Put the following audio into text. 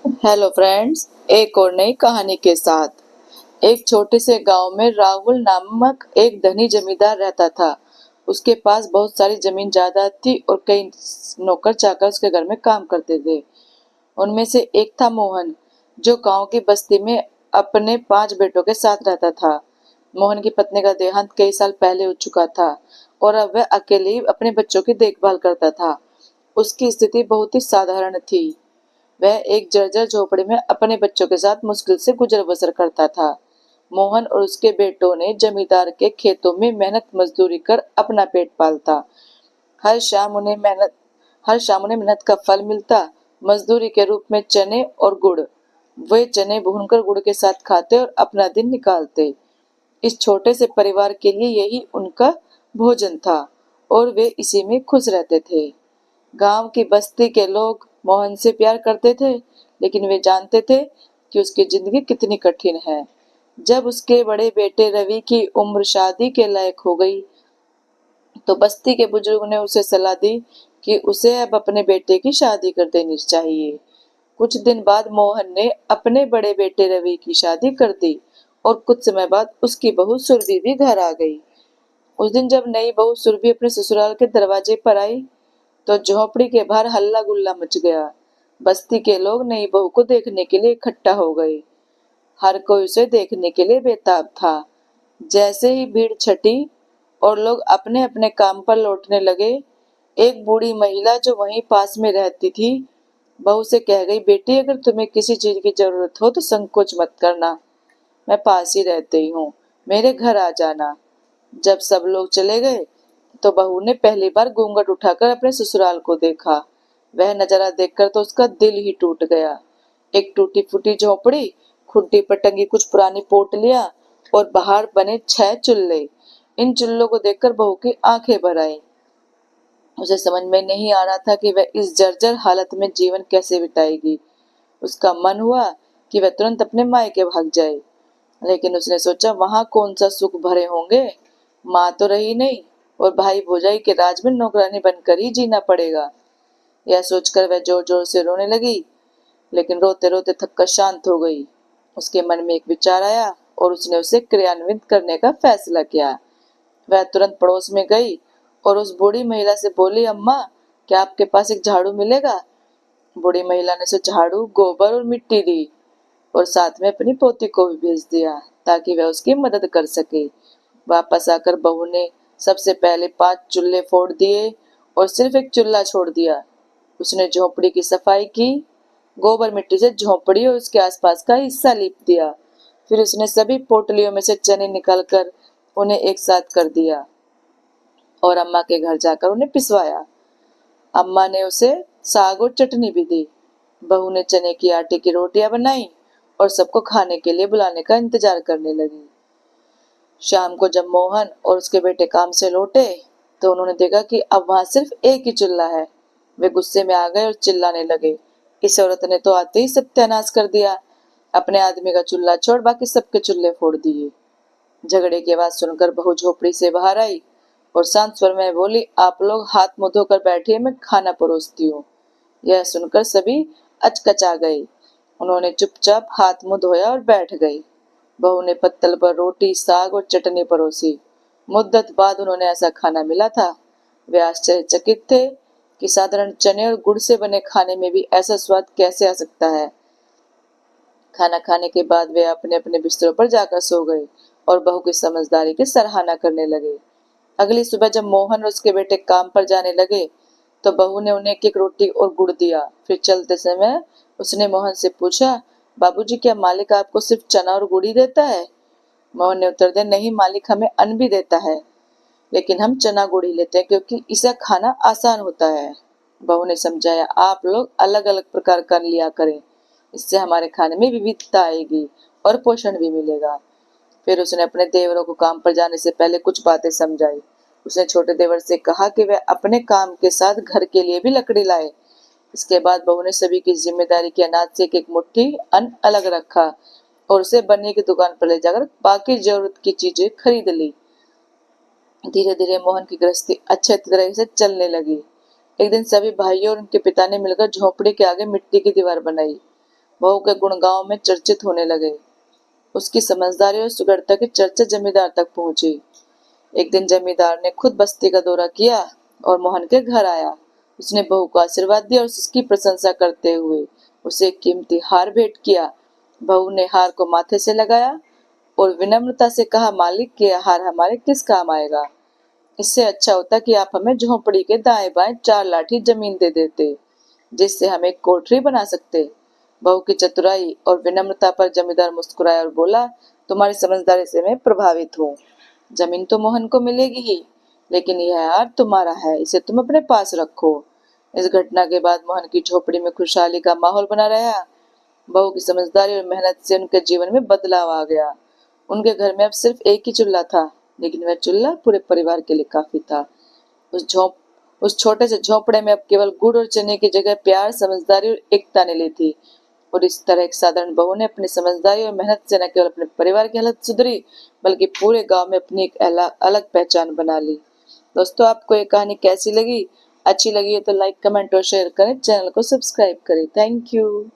Hello friends, एक और नई कहानी के साथ। एक छोटे से गांव में राहुल नामक एक धनी जमींदार रहता था। उसके पास बहुत सारी जमीन जायदाद थी और कई नौकर चाकर उसके घर में काम करते थे। उनमें से एक था मोहन, जो गांव की बस्ती में अपने 5 बेटों के साथ रहता था। मोहन की पत्नी का देहांत कई साल पहले हो चुका था और अब वह अकेले ही अपने बच्चों की देखभाल करता था। उसकी स्थिति बहुत ही साधारण थी। वह एक जर्जर झोपड़ी में अपने बच्चों के साथ मुश्किल से गुजर बसर करता था। मोहन और उसके बेटों ने जमींदार के खेतों में मेहनत मजदूरी कर अपना पेट पालता। हर शाम उन्हें मेहनत हर शाम उन्हें मेहनत का फल मिलता, मजदूरी के रूप में चने और गुड़। वे चने भूनकर गुड़ के साथ खाते और अपना दिन निकालते। इस छोटे से परिवार के लिए यही उनका भोजन था और वे इसी में खुश रहते थे। गांव की बस्ती के लोग मोहन से प्यार करते थे, लेकिन वे जानते थे कि उसकी जिंदगी कितनी कठिन है। जब उसके बड़े बेटे रवि की उम्र शादी के लायक हो गई, तो बस्ती के बुजुर्ग ने उसे सलाह दी कि उसे अब अपने बेटे की शादी कर देनी चाहिए। कुछ दिन बाद मोहन ने अपने बड़े बेटे रवि की शादी कर दी और कुछ समय बाद उसकी बहू सुरभि भी घर आ गई। उस दिन जब नई बहू सुरभि अपने ससुराल के दरवाजे पर आई, तो झोपड़ी के बाहर हल्ला गुल्ला मच गया। बस्ती के लोग नई बहू को देखने के लिए इकट्ठा हो गए। हर कोई उसे देखने के लिए बेताब था। जैसे ही भीड़ छटी और लोग अपने अपने काम पर लौटने लगे, एक बूढ़ी महिला जो वहीं पास में रहती थी, बहू से कह गई, बेटी अगर तुम्हें किसी चीज की जरूरत हो तो संकोच मत करना, मैं पास ही रहती हूँ, मेरे घर आ जाना। जब सब लोग चले गए, तो बहू ने पहली बार घूंघट उठाकर अपने ससुराल को देखा। वह नजारा देखकर तो उसका दिल ही टूट गया। एक टूटी फूटी झोपड़ी, खुट्टी पर टंगी कुछ पुरानी पोटलियां और बाहर बने 6 चूल्हे। इन चूल्हों को देखकर बहू की आंखें भर आईं। उसे समझ में नहीं आ रहा था कि वह इस जर्जर हालत में जीवन कैसे बिताएगी। उसका मन हुआ कि वह तुरंत अपने मायके भाग जाए, लेकिन उसने सोचा वहां कौन सा सुख भरे होंगे। माँ तो रही नहीं और भाई भौजाई के राज में नौकरानी बनकर ही जीना पड़ेगा। यह सोचकर वह जोर जोर से रोने लगी, लेकिन रोते रोते थककर शांत हो गई। उसके मन में एक विचार आया और उसने उसे क्रियान्वित करने का फैसला किया। वह तुरंत पड़ोस में गई और उस बूढ़ी महिला से बोली, अम्मा, क्या आपके पास एक झाड़ू मिलेगा? बूढ़ी महिला ने उसे झाड़ू, गोबर और मिट्टी दी और साथ में अपनी पोती को भी भेज दिया ताकि वह उसकी मदद कर सके। वापस आकर बहू ने सबसे पहले 5 चूल्हे फोड़ दिए और सिर्फ एक चूल्हा छोड़ दिया। उसने झोपड़ी की सफाई की, गोबर मिट्टी से झोपड़ी और उसके आसपास का हिस्सा लीप दिया। फिर उसने सभी पोटलियों में से चने निकालकर उन्हें एक साथ कर दिया और अम्मा के घर जाकर उन्हें पिसवाया। अम्मा ने उसे साग और चटनी भी दी। बहू ने चने की आटे की रोटियां बनाई और सबको खाने के लिए बुलाने का इंतजार करने लगी। शाम को जब मोहन और उसके बेटे काम से लौटे, तो उन्होंने देखा कि अब वहां सिर्फ एक ही चूल्हा है। वे गुस्से में आ गए और चिल्लाने लगे, इस औरत ने तो आते ही सत्यानाश कर दिया, अपने आदमी का चूल्हा छोड़ बाकी सबके चूल्हे फोड़ दिए। झगड़े की आवाज सुनकर बहू झोपड़ी से बाहर आई और शांत स्वर में बोली, आप लोग हाथ मुंह धोकर बैठिए, मैं खाना परोसती हूँ। यह सुनकर सभी अचकचा गए। उन्होंने चुपचाप हाथ मुंह धोया और बैठ गए। बहू ने पत्तल पर रोटी, साग और चटनी परोसी। मुद्दत बाद उन्होंने ऐसा खाना मिला था। वे आश्चर्यचकित थे कि साधारण चने और गुड़ से बने खाने में भी ऐसा स्वाद कैसे आ सकता है। खाना खाने के बाद वे अपने अपने बिस्तरों पर जाकर सो गए और बहू की समझदारी की सराहना करने लगे। अगली सुबह जब मोहन और उसके बेटे काम पर जाने लगे, तो बहू ने उन्हें एक एक रोटी और गुड़ दिया। फिर चलते समय उसने मोहन से पूछा, बाबूजी, क्या मालिक आपको सिर्फ चना और गुड़ ही देता है? मोहन ने उत्तर दिया, नहीं मालिक, हमें अन्न भी देता है, लेकिन हम चना गुड़ ही लेते हैं क्योंकि इसे खाना आसान होता है। बहू ने समझाया, आप लोग अलग अलग प्रकार का लिया करें, इससे हमारे खाने में विविधता आएगी और पोषण भी मिलेगा। फिर उसने अपने देवरों को काम पर जाने से पहले कुछ बातें समझाई। उसने छोटे देवर से कहा कि वह अपने काम के साथ घर के लिए भी लकड़ी लाए। इसके बाद बहू ने सभी की जिम्मेदारी की अनाज से एक एक मुट्ठी अन्न अलग रखा और उसे बनिए की दुकान पर ले जाकर बाकी जरूरत की चीजें खरीद ली। धीरे धीरे मोहन की गृहस्थी अच्छे तरह से चलने लगी। एक दिन सभी भाइयों और उनके पिता ने मिलकर झोपड़ी के आगे मिट्टी की दीवार बनाई बहू के गुण गांव में चर्चित होने लगे। उसकी समझदारी और सुगढ़ता की चर्चा जमींदार तक पहुंची। एक दिन जमींदार ने खुद बस्ती का दौरा किया और मोहन के घर आया। उसने बहू को आशीर्वाद दिया और उसकी प्रशंसा करते हुए उसे एक कीमती हार भेंट किया। बहू ने हार को माथे से लगाया और विनम्रता से कहा, मालिक के हार हमारे किस काम आएगा। इससे अच्छा होता कि आप हमें झोंपड़ी के दाएं बाएं 4 लाठी जमीन दे देते, जिससे हम एक कोठरी बना सकते। बहू की चतुराई और विनम्रता पर जमींदार मुस्कुराया और बोला, तुम्हारी समझदारी से मैं प्रभावित हूँ। जमीन तो मोहन को मिलेगी ही, लेकिन यह हार तुम्हारा है, इसे तुम अपने पास रखो। इस घटना के बाद मोहन की झोपड़ी में खुशहाली का माहौल बना रहा। बहू की समझदारी और मेहनत से उनके जीवन में बदलाव आ गया। उनके घर में अब सिर्फ एक ही चूल्हा था, लेकिन वह चूल्हा पूरे परिवार के लिए काफी था। उस छोटे से झोंपड़े में अब केवल गुड़ और चने की जगह प्यार, समझदारी और एकता ने ली थी। और इस तरह एक साधारण बहू ने अपनी समझदारी और मेहनत से न केवल अपने परिवार की हालत सुधरी, बल्कि पूरे गांव में अपनी एक अलग पहचान बना ली। दोस्तों, आपको ये कहानी कैसी लगी? अच्छी लगी है तो लाइक, कमेंट और शेयर करें। चैनल को सब्सक्राइब करें। Thank you.